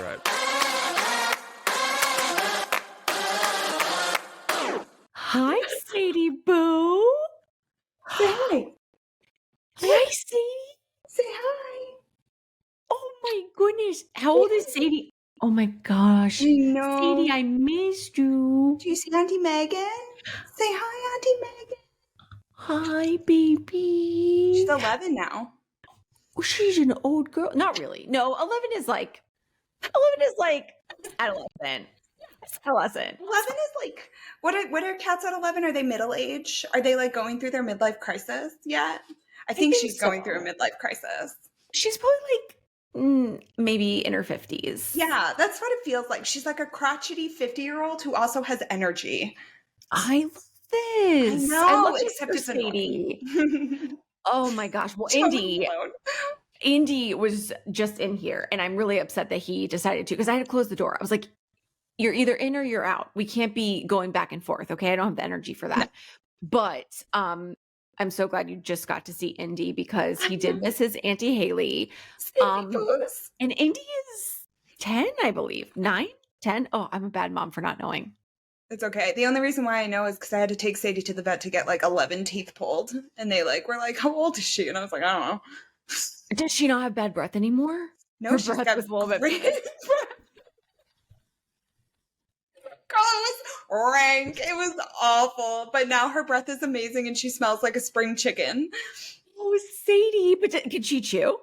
right. Hi, Sadie Boo. Say hi. Hi, Sadie. Say hi. Oh my goodness. How old is Sadie? Oh my gosh. I know. Sadie, I missed you. Do you see Auntie Megan? Say hi, Auntie Megan. Hi, baby. She's 11 now. She's an old girl. Not really. No, 11 is like adolescent. It's adolescent. 11 is like, what are cats at 11? Are they middle age? Are they like going through their midlife crisis yet? I think she's going through a midlife crisis. She's probably like maybe in her 50s. Yeah, that's what it feels like. She's like a crotchety 50-year-old who also has energy. I love this. I know, I love except it's Sadie. annoying. Oh my gosh. Well, Indy was just in here, and I'm really upset that he decided to, because I had to close the door. I was like, you're either in or you're out. We can't be going back and forth. Okay. I don't have the energy for that. But I'm so glad you just got to see Indy, because he did miss his Auntie Haley. And Indy is 10, I believe. 9, 10. Oh, I'm a bad mom for not knowing. It's okay. The only reason why I know is because I had to take Sadie to the vet to get like 11 teeth pulled. And they were like, how old is she? And I was like, I don't know. Does she not have bad breath anymore? No, her she's breath got was a little bit great breath. Girl, it was rank. It was awful. But now her breath is amazing and she smells like a spring chicken. Oh, Sadie. But can she chew?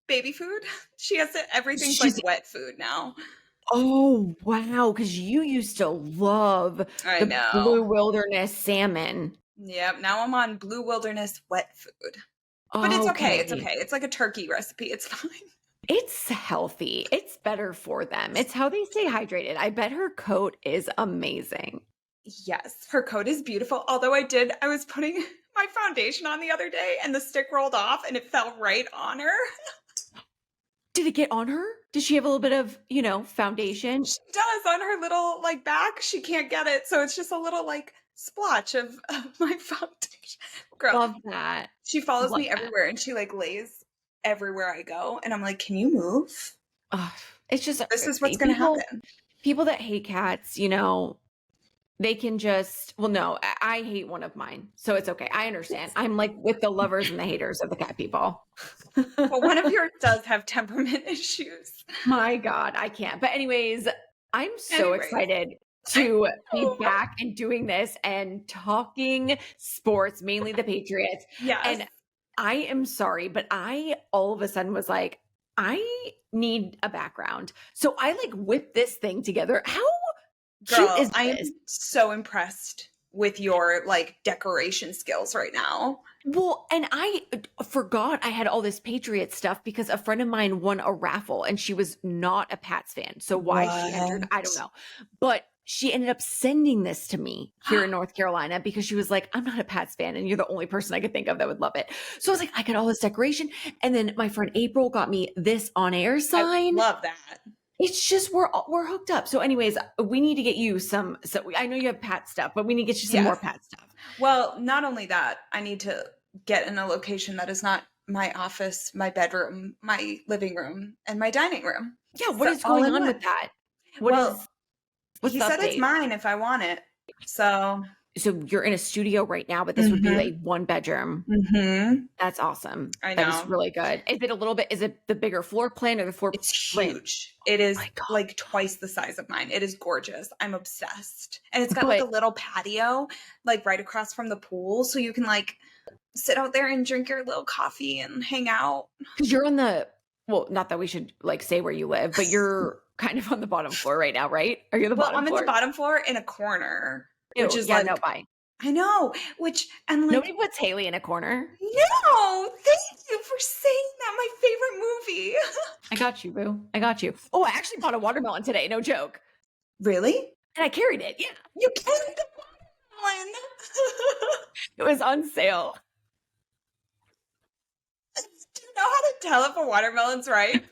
Baby food. She has to, everything's like wet food now. Oh, wow. Because you used to love the Blue Wilderness salmon. Yep. Now I'm on Blue Wilderness wet food. But it's okay. It's okay. It's like a turkey recipe. It's fine. It's healthy. It's better for them. It's how they stay hydrated. I bet her coat is amazing. Yes, her coat is beautiful. Although I was putting my foundation on the other day and the stick rolled off and it fell right on her. Did it get on her? Did she have a little bit of, foundation? She does, on her little back. She can't get it. So it's just a little splotch of my foundation. Girl, love that. She follows me everywhere and she lays everywhere I go. And I'm like, can you move? It's just, this is what's going to happen. People that hate cats, they can just, no, I hate one of mine. So it's okay. I understand. I'm like with the lovers and the haters of the cat people. Well, one of yours does have temperament issues. My God, I can't. But anyways, I'm so excited to be back and doing this and talking sports, mainly the Patriots. Yes. And I am sorry, but I all of a sudden was like, I need a background. So I whipped this thing together. How Girl, I am so impressed with your decoration skills right now. Well, and I forgot I had all this Patriots stuff because a friend of mine won a raffle and she was not a Pats fan. So why she entered, I don't know. But she ended up sending this to me here in North Carolina because she was like, I'm not a Pats fan and you're the only person I could think of that would love it. So I was like, I got all this decoration. And then my friend April got me this on-air sign. I love that. It's just, we're hooked up. So anyways, we need to get you some, so I know you have Pat stuff, but we need to get you some more Pat stuff. Well, not only that, I need to get in a location that is not my office, my bedroom, my living room, and my dining room. Yeah. What is going on with that? What's he said it's mine if I want it. So you're in a studio right now, but this would be like one bedroom. Mm-hmm. That's awesome. I know. That is really good. Is it a little bit, is it the bigger floor plan or the floor? It's huge. It is twice the size of mine. It is gorgeous. I'm obsessed. And it's got a little patio, right across from the pool. So you can sit out there and drink your little coffee and hang out. Cause you're on not that we should say where you live, but you're kind of on the bottom floor right now, right? Are you on the bottom floor? I'm in the bottom floor in a corner. Which is no, bye. I know. Nobody puts Haley in a corner. No, thank you for saying that. My favorite movie. I got you, boo. I got you. Oh, I actually bought a watermelon today. No joke. Really? And I carried it. Yeah. You carried the watermelon. It was on sale. Do you know how to tell if a watermelon's ripe?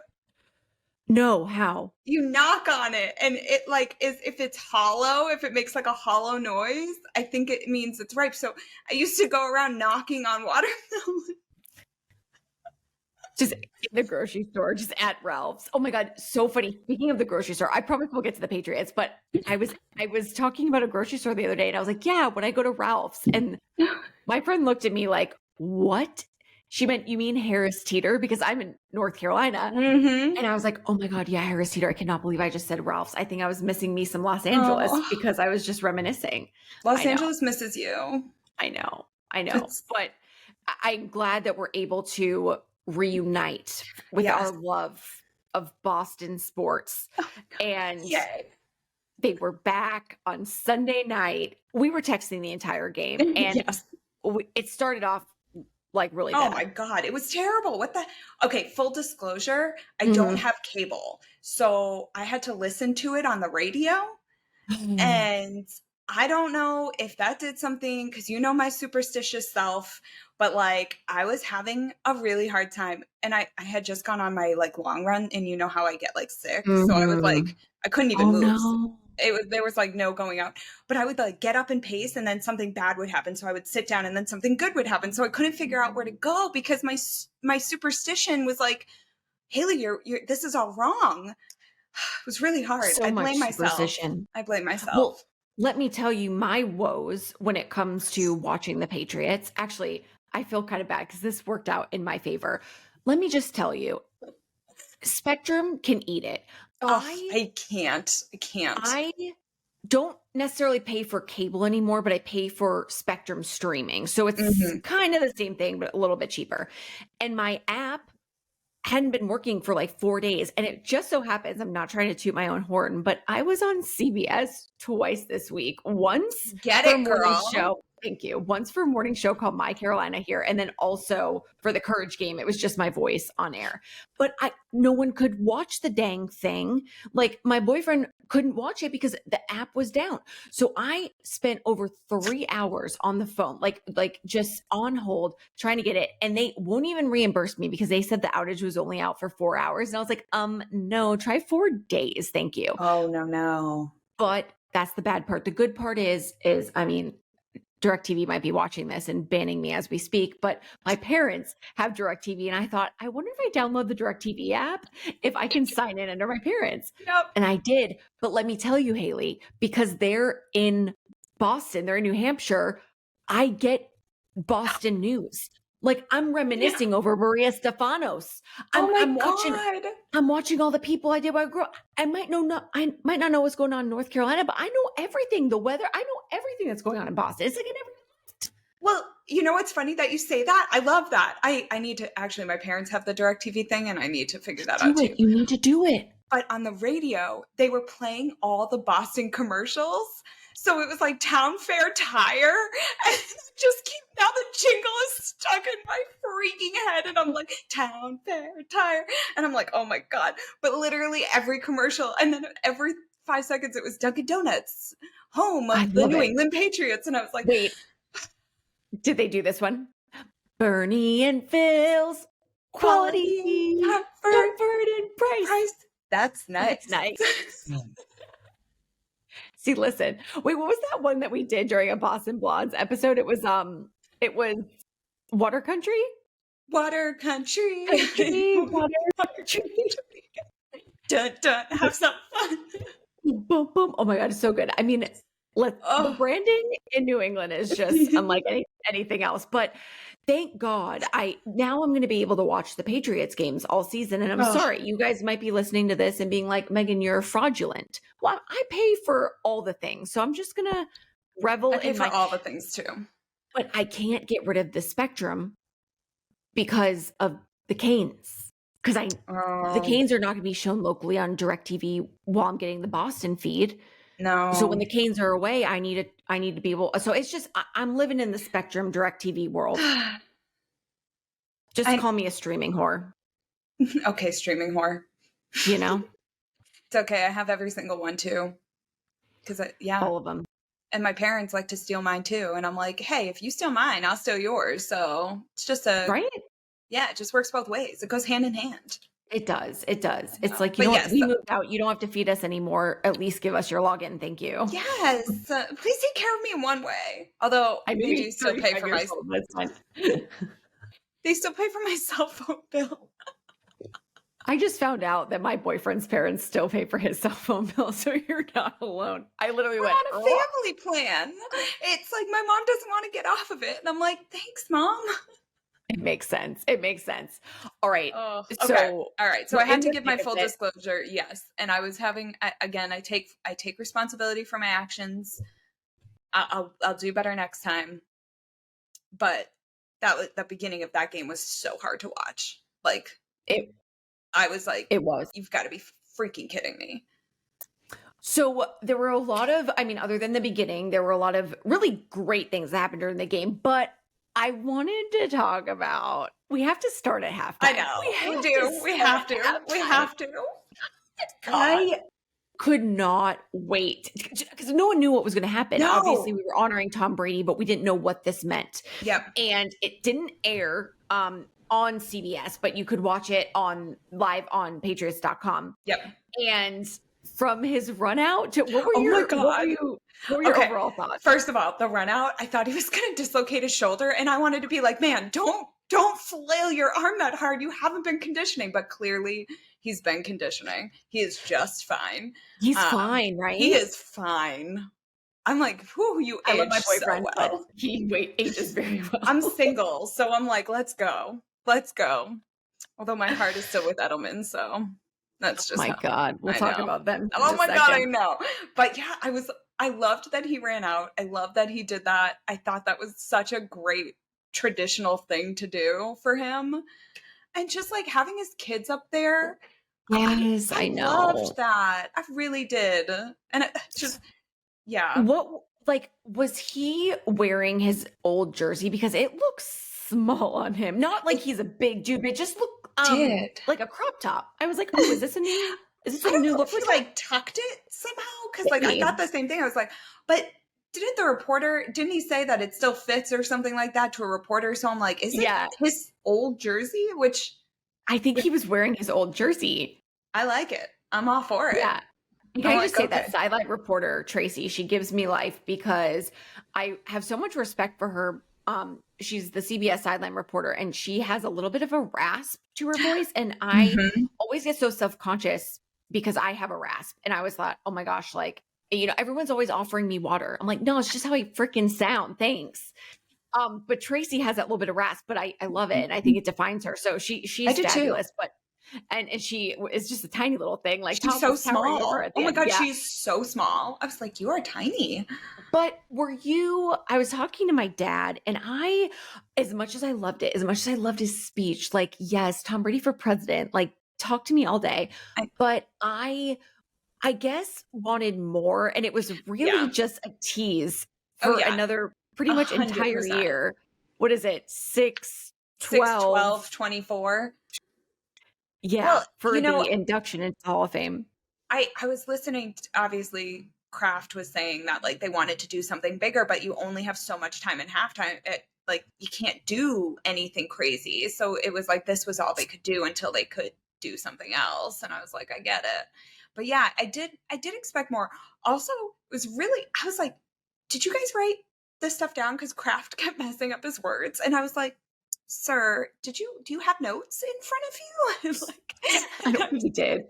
No, how? You knock on it and it is, if it's hollow, if it makes a hollow noise, I think it means it's ripe. So I used to go around knocking on watermelon. Just in the grocery store, just at Ralph's. Oh my God, so funny. Speaking of the grocery store, I promise we'll get to the Patriots, but I was talking about a grocery store the other day and I was like, yeah, when I go to Ralph's, and my friend looked at me like, what? She meant, you mean Harris Teeter? Because I'm in North Carolina. Mm-hmm. And I was like, oh my God, yeah, Harris Teeter. I cannot believe I just said Ralph's. I think I was missing me some Los Angeles because I was just reminiscing. Los Angeles misses you. I know. But I'm glad that we're able to reunite with our love of Boston sports. And they were back on Sunday night. We were texting the entire game, and it started off like really bad. Oh my God, it was terrible. Okay, full disclosure, I don't have cable. So I had to listen to it on the radio. And I don't know if that did something, because you know my superstitious self, but like I was having a really hard time. And I had just gone on my like long run, and you know how I get like sick. So I was like, I couldn't even move. No. There was like no going out, but I would like get up and pace, and then something bad would happen. So I would sit down, and then something good would happen. So I couldn't figure out where to go because my superstition was like, Haley, you're this is all wrong. It was really hard. So I blame myself. Well, let me tell you my woes when it comes to watching the Patriots. Actually, I feel kind of bad because this worked out in my favor. Let me just tell you, Spectrum can eat it. I can't. I don't necessarily pay for cable anymore, but I pay for Spectrum streaming. So it's kind of the same thing, but a little bit cheaper. And my app hadn't been working for like 4 days. And it just so happens, I'm not trying to toot my own horn, but I was on CBS twice this week. Once Get for it, a morning girl. show. Thank you. Once for a morning show called My Carolina here. And then also for the Courage game, it was just my voice on air. But no one could watch the dang thing. Like my boyfriend couldn't watch it because the app was down. So I spent over 3 hours on the phone, like just on hold trying to get it. And they won't even reimburse me because they said the outage was only out for 4 hours. And I was like, no, try 4 days. Thank you. Oh, no. But that's the bad part. The good part is, I mean, DirecTV might be watching this and banning me as we speak, but my parents have DirecTV, and I thought, I wonder if I download the DirecTV app, if I can sign in under my parents. Yep. And I did. But let me tell you, Haley, because they're in Boston, they're in New Hampshire, I get Boston news. Like I'm reminiscing over Maria Stefanos. I'm watching all the people I did when I grew up. I might not know what's going on in North Carolina, but I know everything. The weather, I know everything that's going on in Boston. It's like in every. Well, you know, it's funny that you say that. I love that. I need to actually, my parents have the DirecTV thing, and I need to figure that out too. You need to do it. But on the radio, they were playing all the Boston commercials. So it was like Town Fair Tire. And now the jingle is stuck in my freaking head. And I'm like, Town Fair Tire. And I'm like, oh my God. But literally every commercial. And then every 5 seconds, it was Dunkin' Donuts, home of the New England Patriots. And I was like, wait, did they do this one? Bernie and Phil's quality, comfort, and price. That's nice. See, listen. Wait, what was that one that we did during a Boston Blondes episode? It was Water Country? Water Country. Water Country. Dun, dun, have some fun. Boom, boom. Oh my God, it's so good. I mean, the branding in New England is just unlike anything else. But thank God, now I'm going to be able to watch the Patriots games all season. And I'm sorry, you guys might be listening to this and being like, Megan, you're fraudulent. Well, I pay for all the things, so I'm just going to revel in all the things too. But I can't get rid of the Spectrum because of the Canes. Because the Canes are not going to be shown locally on DirecTV while I'm getting the Boston feed. No. So when the Canes are away, I need to be able. So it's just I'm living in the Spectrum DirecTV world. Just call me a streaming whore. Okay, streaming whore. You know, it's okay. I have every single one too. Because all of them. And my parents like to steal mine too. And I'm like, hey, if you steal mine, I'll steal yours. So it's just right. Yeah, it just works both ways. It goes hand in hand. It does. It's like, we moved out. You don't have to feed us anymore. At least give us your login. Thank you. Yes. Please take care of me in one way. Although I do still pay for my. They still pay for my cell phone bill. I just found out that my boyfriend's parents still pay for his cell phone bill, so you're not alone. I literally We're went, on a family plan. It's like my mom doesn't want to get off of it. And I'm like, thanks, Mom. It makes sense. It makes sense. All right. Oh, okay. So All right. So I had to give my full disclosure. Yes. And I was having, again, I take responsibility for my actions. I'll do better next time. But the beginning of that game was so hard to watch. Like I was like, it was. You've got to be freaking kidding me. So there were a lot of, I mean, other than the beginning, there were a lot of really great things that happened during the game. But I wanted to talk about, we have to start at halftime. I know. We do. We have to. We have to. I could not wait because no one knew what was going to happen. No. Obviously, we were honoring Tom Brady, but we didn't know what this meant. Yep. And it didn't air on CBS, but you could watch it live on Patriots.com. Yep. And from his run out to what were your overall thoughts? First of all, the run out, I thought he was going to dislocate his shoulder, and I wanted to be like, man, don't flail your arm that hard. You haven't been conditioning, but clearly he's been conditioning. He is just fine. He's fine, right? He is fine. I'm like, whew, you age my boyfriend so well. He ages very well. I'm single, so I'm like, let's go. Let's go. Although my heart is still with Edelman, so that's just my God. We'll talk about them. Oh my God, I know. But yeah, I loved that he ran out. I love that he did that. I thought that was such a great traditional thing to do for him. And just like having his kids up there. Yes, I know. Loved that. I really did. And it just, yeah. What, like, was he wearing his old jersey? Because it looks small on him. Not like he's a big dude, but it just looked like a crop top. I was like, oh, is this a new look? He like tucked it somehow? Because like I thought the same thing. I was like, but didn't he say that it still fits or something like that to a reporter? So I'm like, is it his old jersey? Which I think he was wearing his old jersey. I like it. I'm all for it. Yeah. Can I just say that sideline reporter, Tracy, she gives me life because I have so much respect for her. She's the CBS sideline reporter and she has a little bit of a rasp to her voice. And I always get so self-conscious because I have a rasp. And I always thought, oh my gosh, like, you know, everyone's always offering me water. I'm like, no, it's just how I freaking sound. Thanks. But Tracy has that little bit of rasp, but I love it. And I think it defines her. So she's fabulous, too. And she is just a tiny little thing. Like she's so small. Oh my God, she's so small. I was like, you are tiny. But I was talking to my dad and as much as I loved it, as much as I loved his speech, like, yes, Tom Brady for president, like talk to me all day. But I guess wanted more. And it was really just a tease for another pretty much 100%. Entire year. What is it? 12, 24. Yeah, well, for the induction into the Hall of Fame. I was listening to, obviously, Kraft was saying that like they wanted to do something bigger, but you only have so much time in halftime. Like you can't do anything crazy. So it was like this was all they could do until they could do something else. And I was like, I get it. But yeah, I did expect more. Also, it was really, I was like, did you guys write this stuff down? Because Kraft kept messing up his words. And I was like, sir, do you have notes in front of you? Like, I don't think he did.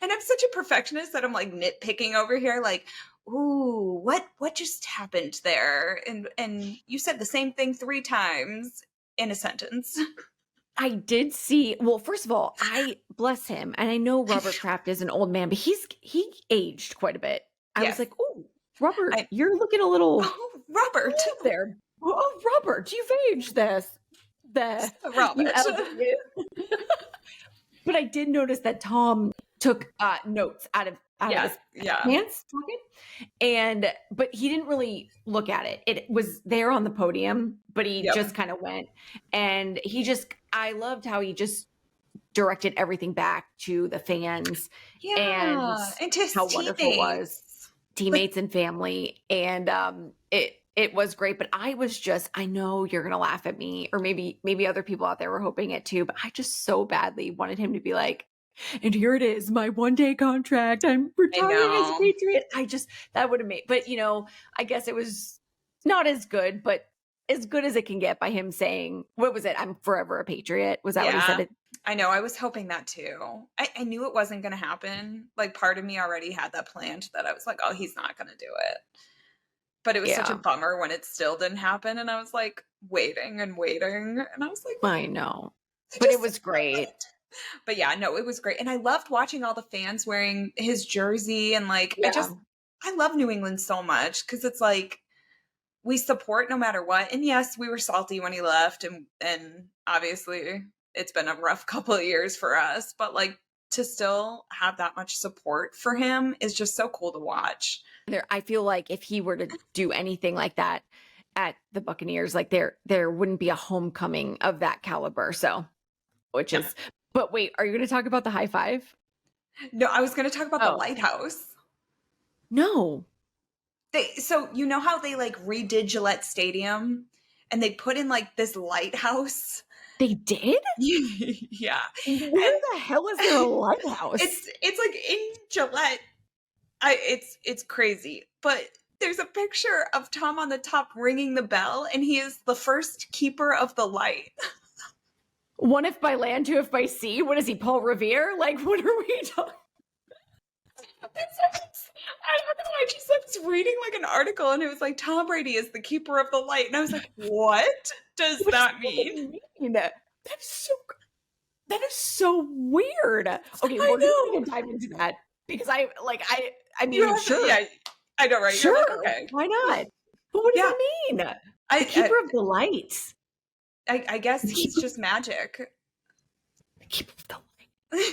And I'm such a perfectionist that I'm like nitpicking over here. Like, ooh, what just happened there? And you said the same thing 3 times in a sentence. I did see. Well, first of all, I bless him, and I know Robert Kraft is an old man, but he aged quite a bit. I was like, oh, Robert, you're looking a little. Oh, Robert, there. Oh, Robert, you've aged this. Robert. But I did notice that Tom took notes out of his pants talking, but he didn't really look at it. It was there on the podium, but he just kind of went, and I loved how he just directed everything back to the fans and to how wonderful it was, teammates and family, and it was great. But I know you're going to laugh at me, or maybe other people out there were hoping it too, but I just so badly wanted him to be like, and here it is, my 1-day contract. I'm retiring as a Patriot. That would have made, but I guess it was not as good, but as good as it can get by him saying, what was it? I'm forever a Patriot. Was that what he Yeah, said? I know. I was hoping that too. I knew it wasn't going to happen. Like, part of me already had that planned, that I was like, oh, he's not going to do it. But it was such a Yeah, bummer when it still didn't happen. And I was like waiting and waiting. And I was like, I know. I But it just was love great. it. But yeah, no, it was great. And I loved watching all the fans wearing his jersey. And like, Yeah. I love New England so much, because it's like, we support no matter what. And yes, we were salty when he left, and obviously it's been a rough couple of years for us, but like, to still have that much support for him is just so cool to watch. I feel like if he were to do anything like that at the Buccaneers, like there wouldn't be a homecoming of that caliber. So, which No, is, but wait, are you going to talk about the high five? no, I was going to talk about the Oh, lighthouse. no, So you know how they like redid Gillette Stadium and they put in like this lighthouse? they did? Yeah. Where And the hell is there a lighthouse? it's like in Gillette. It's crazy. But there's a picture of Tom on the top ringing the bell, and he is the first keeper of the light. One if by land, two if by sea. What is he, Paul Revere? Like, what are we talking? I don't know. I just was reading like an article, and it was like, Tom Brady is the keeper of the light, and I was like, what does What does that mean? mean? That is so weird. Okay, I we're know. going to dive into that because I You mean, have to, sure, yeah. I know, right? You're sure, like, okay, why not? But what does yeah. that mean? The I keeper of the lights. I guess The he's keeper, just magic. the keeper of the light.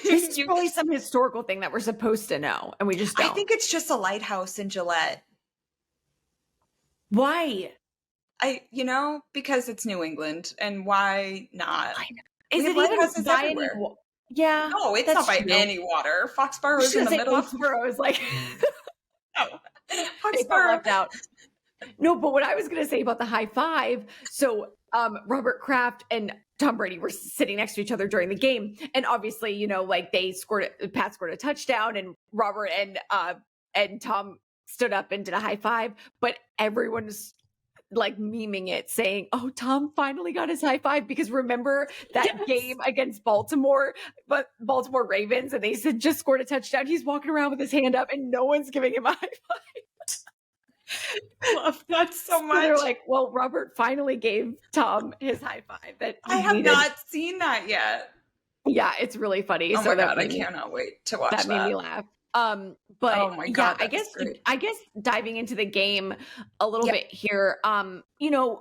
This is probably some historical thing that we're supposed to know, and we just I don't. think it's just a lighthouse in Gillette. Why? Because it's New England, and why not? Why not? We Is have it even lighthouses by any? everywhere. Yeah, No, it's not that's by true. any water. I Foxborough was is in gonna the say middle. Foxborough is like No. they felt Foxborough. left out. No, but what I was going to say about the high five. So, Robert Kraft and Tom Brady were sitting next to each other during the game, and obviously, like Pat scored a touchdown, and Robert and Tom stood up and did a high five, but everyone's like memeing it, saying, "Oh, Tom finally got his high five," because remember that Yes. game against Baltimore, but Baltimore Ravens, and they said just scored a touchdown. He's walking around with his hand up, and no one's giving him a high five. Love that so So much. they're like, well, Robert finally gave Tom his high five that I he have needed. not seen that yet. Yeah, it's really funny. Oh So my that God, I made me cannot wait to watch that made that. me laugh. But Oh my yeah, God, that's great. I guess diving into the game a little Yeah. bit here.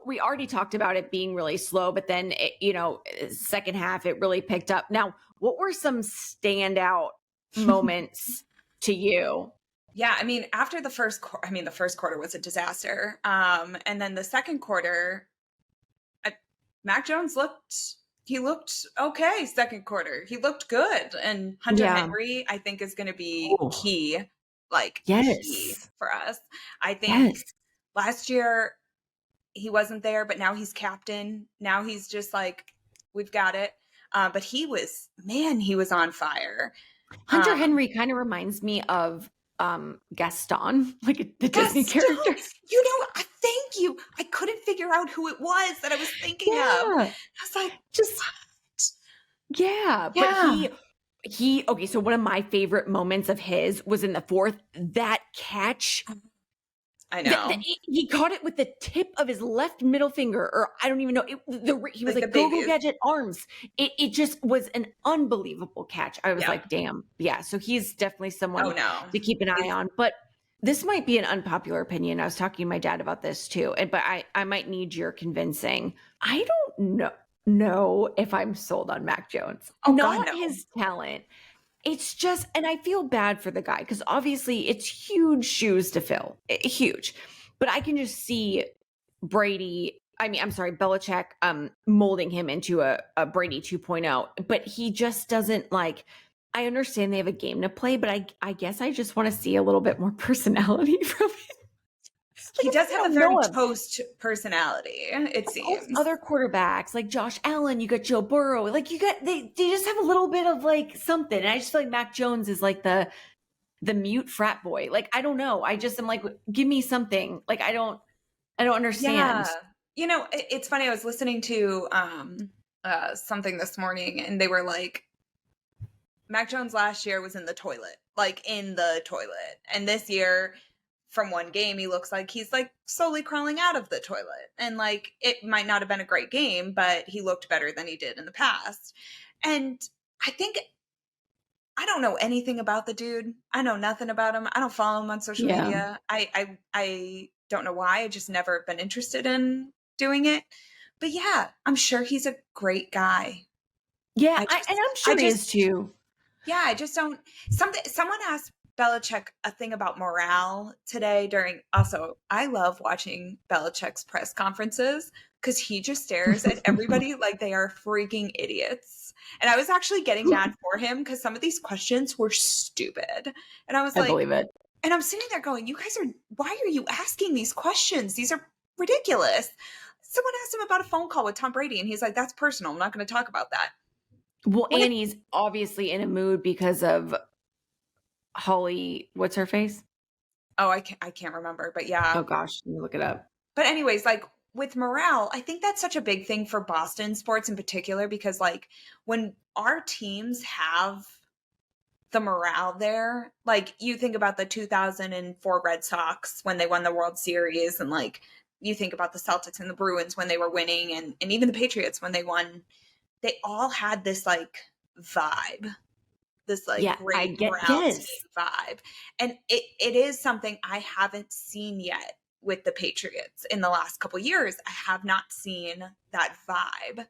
We already talked about it being really slow, but then second half it really picked up. Now, what were some standout moments to you? Yeah, I mean, after the first the first quarter was a disaster. And then the second quarter, Mac Jones looked okay. Second quarter, he looked good, and Hunter Yeah. Henry, I think, is going to be Oh, key, key yes. for us. I think Yes. last year he wasn't there, but now he's captain. Now he's just like, we've got it. But he was on fire. Hunter Henry kind of reminds me of Gaston, like the Disney Gaston, character. thank you. I couldn't figure out who it was that I was thinking of. Yeah. I was like, Just yeah, but yeah. okay, so one of my favorite moments of his was in the fourth, that catch. I know. He caught it with the tip of his left middle finger, or I don't even know. He was like go gadget arms. It just was an unbelievable catch. I was like, damn, yeah. So he's definitely someone to keep an eye on. But this might be an unpopular opinion. I was talking to my dad about this too, but I might need your convincing. I don't know if I'm sold on Mac Jones. Oh, Not God, no. his talent. It's just, and I feel bad for the guy because obviously it's huge shoes to fill, huge. But I can just see Belichick molding him into a Brady 2.0. But he just doesn't I understand they have a game to play, but I guess I just want to see a little bit more personality from him. He does have a very toast personality, it seems. Other quarterbacks like Josh Allen, you got Joe Burrow, they just have a little bit of something. And I just feel like Mac Jones is like the mute frat boy. I don't know. I just am like, give me something. I don't understand. It's funny. I was listening to something this morning, and they were like, Mac Jones last year was in the toilet, like in the toilet, and this year, from one game, he looks like he's like slowly crawling out of the toilet, and like it might not have been a great game, but he looked better than he did in the past. And I think I don't know anything about the dude. I know nothing about him. I don't follow him on social Yeah. media. I don't know why. I just never been interested in doing it. But yeah, I'm sure he's a great guy. Yeah, I and just I'm I sure he is just too. yeah, I just don't someone asked Belichick a thing about morale today during also I love watching Belichick's press conferences because he just stares at everybody like they are freaking idiots. And I was actually getting mad for him because some of these questions were stupid. And I was I like, believe it. and I'm sitting there going, you guys are, why are you asking these questions? These are ridiculous. Someone asked him about a phone call with Tom Brady, and he's like, that's personal. I'm not going to talk about that. Well, What if, Annie's obviously in a mood because of Holly, what's her face? oh, I can't remember, but yeah. Oh gosh, let me look it up. But anyways, like with morale, I think that's such a big thing for Boston sports in particular because like when our teams have the morale there, like you think about the 2004 Red Sox when they won the World Series and like you think about the Celtics and the Bruins when they were winning and even the Patriots when they won, they all had this like vibe, this like Yeah, I great get morale team yes. vibe. And it is something I haven't seen yet with the Patriots in the last couple years. I have not seen that vibe.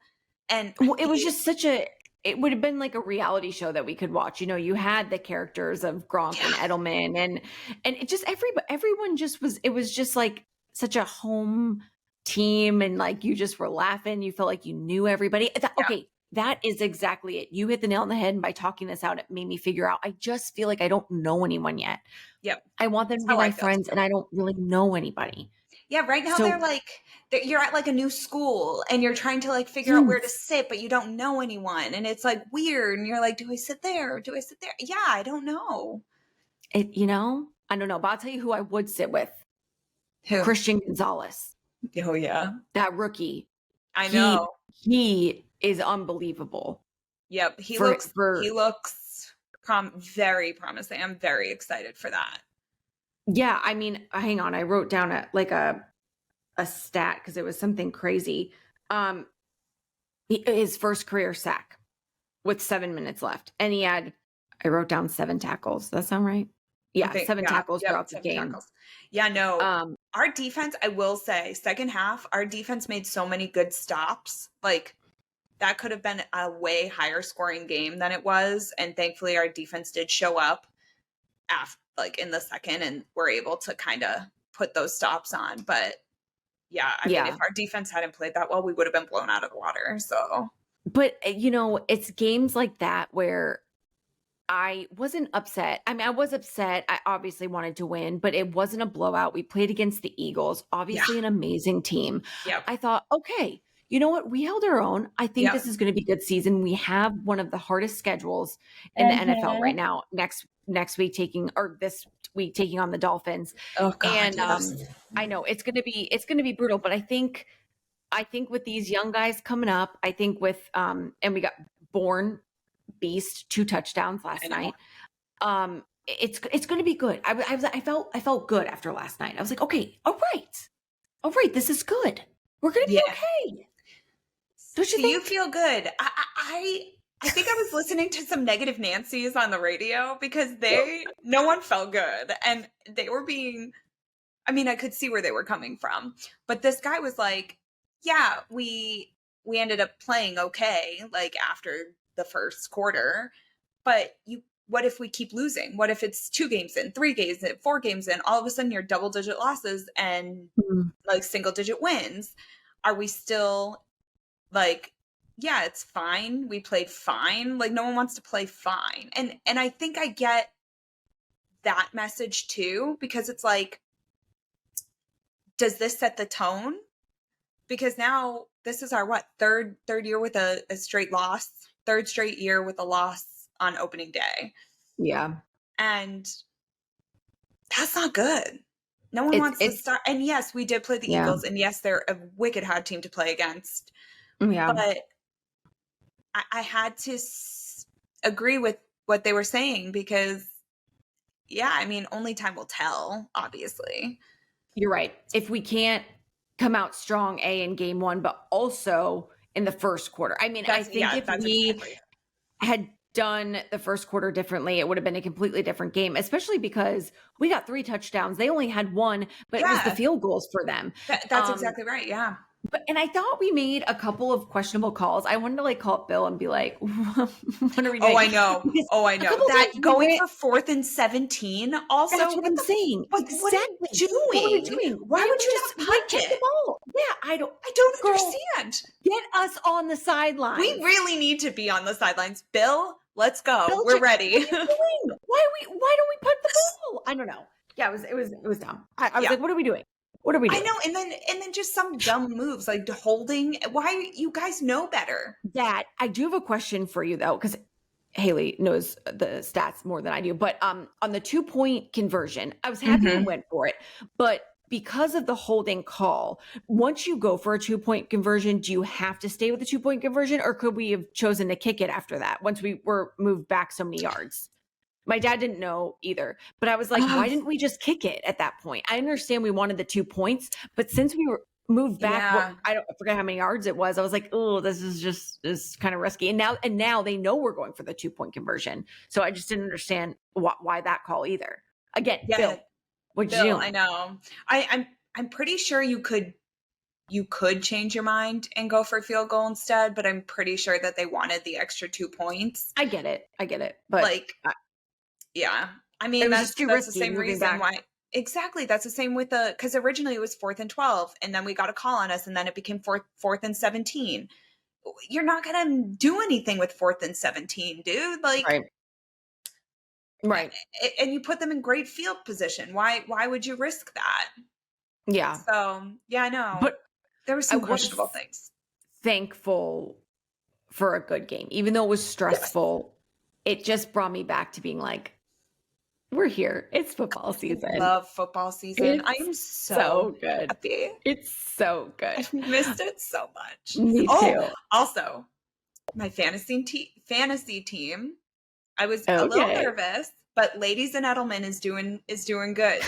And I Well, it was think just such a it would have been like a reality show that we could watch. You know, you had the characters of Gronk yeah, and Edelman and it just everyone just was it was just like such a home team and like you just were laughing. You felt like you knew everybody. yeah, Okay, that is exactly it. You hit the nail on the head and by talking this out, it made me figure out I just feel like I don't know anyone yet. yep. I want them That's to be how I my feel friends too. and I don't really know anybody. Yeah, right now they're So, like you're at like a new school and you're trying to like figure out where to yes. sit, but you don't know anyone, and it's like weird. And you're like, do I sit there? Do I sit there? Yeah, I don't know. I don't know, but I'll tell you who I would sit with. Who? Christian Gonzalez, Oh yeah, that rookie. I He know. he is unbelievable. Yep, For he looks very promising. I'm very excited for that. yeah, I mean, hang on, I wrote down a stat because it was something crazy. Um, his first career sack with 7 minutes left, and he had I wrote down 7 tackles. Does that sound right? I Yeah, think, 7 tackles yep, throughout the 7 game. tackles. Yeah, no. Um, Our defense, I will say, second half, our defense made so many good stops. Like that could have been a way higher scoring game than it was, and thankfully our defense did show up after like in the second and were able to kind of put those stops on. But yeah, I mean, if yeah, our defense hadn't played that well, we would have been blown out of the water. So, but it's games like that where I wasn't upset. I mean, I was upset. I obviously wanted to win, but it wasn't a blowout. We played against the Eagles, yeah. obviously an amazing team. Yep. I thought, okay, you know what? We held our own. I think Yep. this is going to be a good season. We have one of the hardest schedules in the NFL right Mhm. now. Next week this week taking on the Dolphins. Oh God, And yes. I know it's going to be brutal, but I think with these young guys coming up, I think with and we got Born Beast 2 touchdowns I last know. night. It's going to be good. I felt good after last night. I was like, okay, all right, this is good. We're going to be Yeah. okay. Don't you Do you think? feel good? I think I was listening to some negative Nancy's on the radio because no one felt good and they were being, I mean, I could see where they were coming from, but this guy was like, yeah, we ended up playing okay like after the first quarter, but what if we keep losing? What if it's 2 games in, 3 games in, 4 games in, all of a sudden you're double digit losses and Mm. like single digit wins? Are we still like, yeah, it's fine. We played fine. Like no one wants to play fine. And I think I get that message too because it's like, does this set the tone? Because now this is our what, third year with a straight loss, third straight year with a loss on opening day. Yeah. And that's not good. No one wants to It's start. And yes, we did play the yeah. Eagles, and yes, they're a wicked hard team to play against. Yeah. But I had to agree with what they were saying because, yeah, I mean, only time will tell, obviously. You're right. If we can't come out strong, in game 1, but also in the first quarter. I mean, I think if That's we exactly it. had done the first quarter differently, it would have been a completely different game, especially because we got 3 touchdowns. They only had 1, but it was the Yeah, field goals for them. that's exactly right. Yeah. And I thought we made a couple of questionable calls. I wanted to like call up Bill and be like, "What are we Oh, doing?" I know. Because Oh, I a know. couple of That times we going ran. for 4th and 17 also, That's what I'm saying. what are you Exactly. What were we doing? doing? Why Why didn't would we you just not like punt kick the it? ball? Yeah, I don't. I don't Girl, understand. get us on the We sidelines. really need to be on the sidelines. Bill, let's go. We're Belichick, what ready. are you doing? Why don't we punt the ball? I don't know. Yeah, it was dumb. I was Yeah. like, what are we doing? What are we I doing? know, and then just some dumb moves like holding. Why you guys know better? That I do have a question for you though, because Haley knows the stats more than I do. But on the 2-point conversion, I was happy we Mhm. went for it, but because of the holding call, once you go for a 2-point conversion, do you have to stay with the 2-point conversion, or could we have chosen to kick it after that once we were moved back so many yards? My dad didn't know either, but I was like, Oh, why didn't we just kick it at that point? I understand we wanted the 2 points, but since we were moved back, yeah. I forget how many yards it was. I was like, oh, this is kind of risky. And now they know we're going for the 2-point conversion. So I just didn't understand why that call either. Again, Yeah, Bill, what you Bill, I doing? know. I'm pretty sure you could change your mind and go for a field goal instead, but I'm pretty sure that they wanted the extra 2 points. I get it, but Like, yeah. I it mean, was just too that's the risky same moving reason back. why. Exactly. That's the same with because originally it was 4th and 12, and then we got a call on us, and then it became fourth and 17. You're not gonna do anything with 4th and 17, dude. Like, Right, right, and you put them in great field position. Why would you risk that? yeah. So yeah, I know. But There were I some questionable was things. thankful for a good game. Even though it was Yes. stressful, it just brought me back to being like, we're here. It's football I season. love football season. I It's am so so good. happy. It's so good. I've missed it so much. Me Oh, too. also, my fantasy team. I was a little Okay. nervous, but Ladies and Edelman is doing good.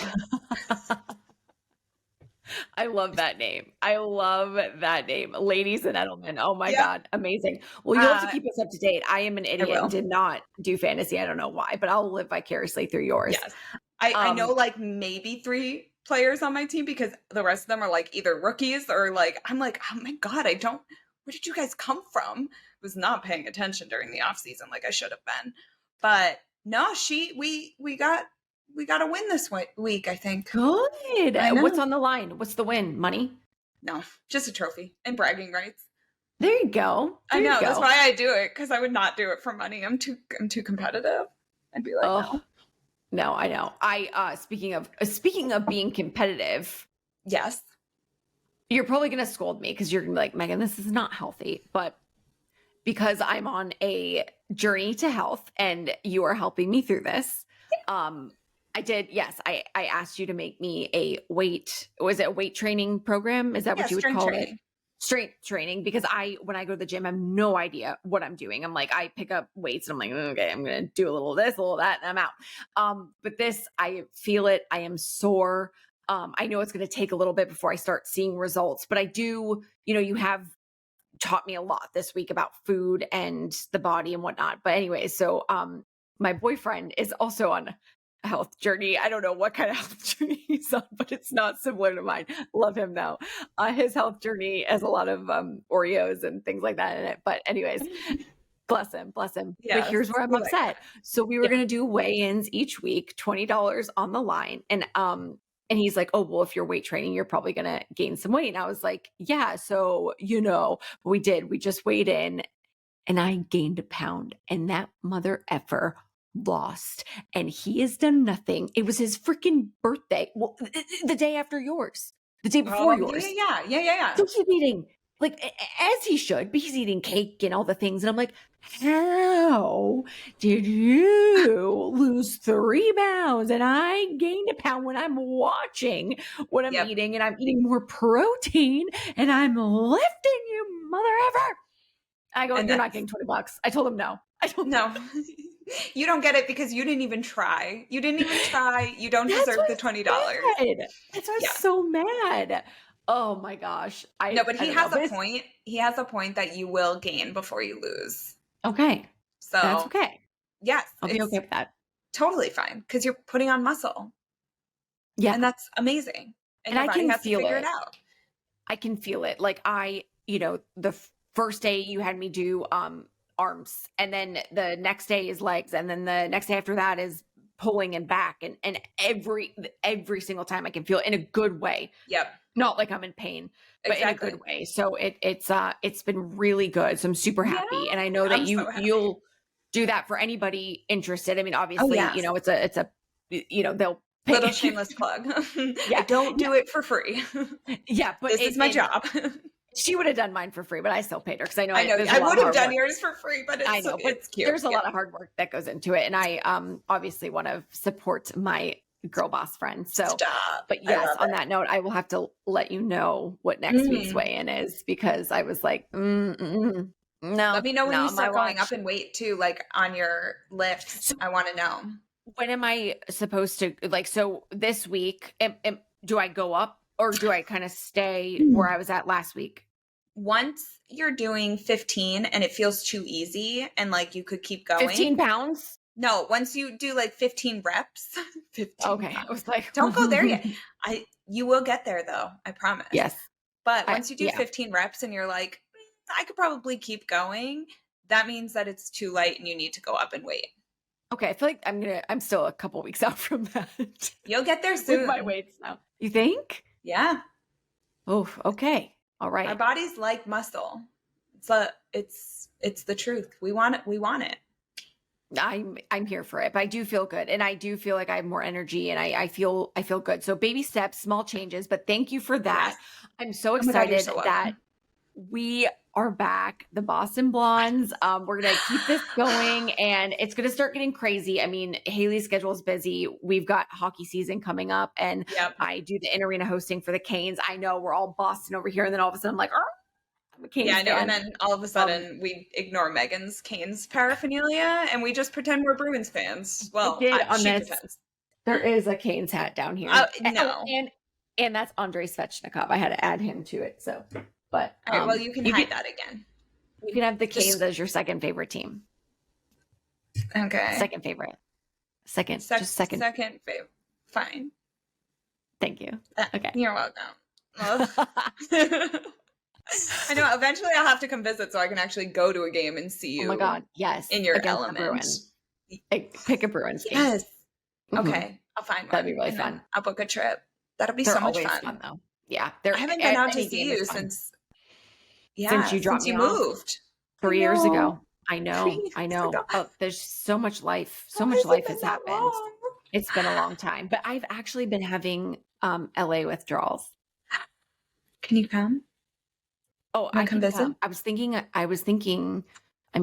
I love that name. I love that name. Ladies and Edelman. Oh my Yep. God. Amazing. Well, you'll have to Uh, keep us up to date. I am an I idiot and will. did not do fantasy. I don't know why, but I'll live vicariously through yours. Yes. I know Um, like maybe 3 players on my team because the rest of them are like either rookies or like I'm like, "Oh my god, I don't where did you guys come from?" Was not paying attention during the off season like I should have been. But no, we got a win this week, I think. Good. I What's know. on the line? What's the win? Money? No, just a trophy and bragging rights. There you go. I There you know. That's go. why I do it because I would not do it for money. I'm too competitive. I'd be like, Oh, no. no, I know. Speaking of being competitive, Yes. you're probably going to scold me because you're going to be like, Megan, this is not healthy. But because I'm on a journey to health and you are helping me through this, I did. Yes, I asked you to make me was it a weight training program? Is that Yeah, what you would strength call it? training. Strength training, because when I go to the gym, I have no idea what I'm doing. I'm like, I pick up weights and I'm like, okay, I'm gonna do a little of this, a little of that, and I'm out. But this, I feel it. I am sore. I know it's gonna take a little bit before I start seeing results, but I do, you have taught me a lot this week about food and the body and whatnot. But anyway, so my boyfriend is also on a health journey. I don't know what kind of health journey he's on, but it's not similar to mine. Love him though. His health journey has a lot of Oreos and things like that in it. But anyways, bless him, bless him. But Yes, here's where I'm we like upset. that. So we were Yeah. gonna do weigh-ins each week, $20 on the line. And he's like, oh, well, if you're weight training, you're probably gonna gain some weight. And I was like, yeah, so we did. We just weighed in and I gained a pound. And that mother effer lost. And he has done nothing. It was his freaking birthday. Well, the day after yours, the day before Oh, yeah, yours. yeah, yeah, yeah, yeah, yeah. So he's eating like as he should, but he's eating cake and all the things. And I'm like, how did you lose 3 pounds and I gained a pound when I'm watching what I'm Yep. eating and I'm eating more protein and I'm lifting you, mother ever. I go, And you're not that's getting $20. I told him no. I told him no. You don't get it because you didn't even try. You didn't even try. You don't that's deserve the what's $20. mad. That's what's Yeah. so mad. Oh my gosh. No, but I he don't know. has a But it's point. He has a point that you will gain before you lose. okay. That's So, okay. yes, I'll be okay it's with that. totally fine because you're putting on muscle. Yeah. And that's amazing. And And your I body can has to feel figure it it. out. I can feel it. Like the first day you had me do arms, and then the next day is legs, and then the next day after that is pulling and back, and every single time I can feel it in a good way. Yep. Not like I'm in pain, but in a Exactly. good way. So it's been really good. So I'm super Yeah. happy. And I know that I'm so happy. you'll do that for anybody interested. I mean, Oh, obviously, yes. it's a they'll Little pay. shameless plug. I Yeah. don't do it for free. Yeah, but This is my job. she would have done mine for free, but I still paid her because I know I know. there's a I lot would of have hard done work. yours for free, but I know, but it's cute. there's a Yeah. lot of hard work that goes into it. And I obviously want to support my girl boss friends. So, Stop. but I yes, love on that note, I will have to let you know what it. next week's weigh-in is because I was like, no, Let me know when not you on my start going up watch. in weight too, like on your lifts. So I want to know. when am I supposed to so this week, do I go up or do I kind of stay where I was at last week? Once you're doing 15 and it feels too easy and like you could keep going. 15 pounds? No, once you do like 15 reps, 15 Okay. pounds. I was like, Don't go there yet. You will get there though, I promise. yes. But once you do Yeah. 15 reps and you're like, I could probably keep going, that means that it's too light and you need to go up in weight. Okay, I feel like I'm still a couple weeks out from that. You'll get there soon. With my weights now. You think? Yeah. Oh, okay. All Our right. bodies like muscle. It's the truth. We want it. We want it. I'm here for it, but I do feel good. And I do feel like I have more energy and I feel good. So baby steps, small changes, but thank you for that. Yes. I'm so Oh my God, you're excited so that welcome. we are back, the Boston Blondes. We're gonna keep this going and it's gonna start getting crazy. I mean, Haley's schedule is busy. We've got hockey season coming up, and Yep. I do the in-arena hosting for the Canes. I know we're all Boston over here, and then all of a sudden I'm like, I'm a Canes Yeah, I know. fan. And then all of a sudden we ignore Megan's Canes paraphernalia and we just pretend we're Bruins fans. Well, she pretends. There is a Canes hat down here. No. And that's Andrei Svechnikov. I had to add him to it. So, but All right, well, you can hide that again. You can have the Canes as your second favorite team. Okay. Second favorite. Second favorite. Fine. Thank you. Okay. You're welcome. I know. Eventually, I'll have to come visit so I can actually go to a game and see you. Oh my God! Yes, in your element. Pick a Bruins game. Yes. Okay, I'll find one. That'd be really fun. I'll book a trip. That'll be so much fun. Though. Yeah, I haven't been out to see you since. Yeah, since you dropped me off moved 3 years ago. I know. Oh, there's so much life. So much life has happened. It's been a long time, but I've actually been having LA withdrawals. Can you come? Oh, I can visit. I was thinking. I mean,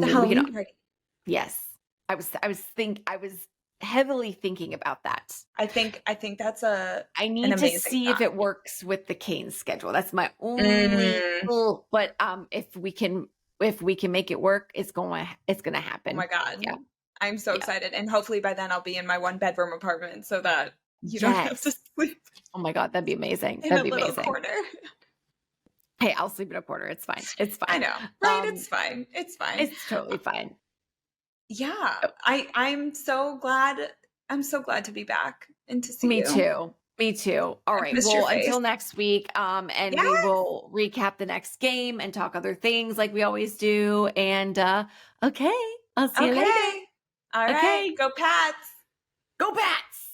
the Halloween party. Yes, I was heavily thinking about that. I think that's I need to see if it works with the Canes schedule. That's my only. But if we can make it work, it's gonna happen. Oh my God! Yeah, I'm so excited, and hopefully by then I'll be in my 1-bedroom apartment so that you don't have to sleep. Oh my God, that'd be amazing. That'd be amazing. Corner. Hey, I'll sleep in a corner. It's fine. It's fine. I know, right? It's fine. It's fine. It's totally fine. Yeah, I'm so glad. I'm so glad to be back and to see you. Me too. All right. Well, until next week, and we will recap the next game and talk other things like we always do. And okay, I'll see you later. All right. Go Pats. Go Pats.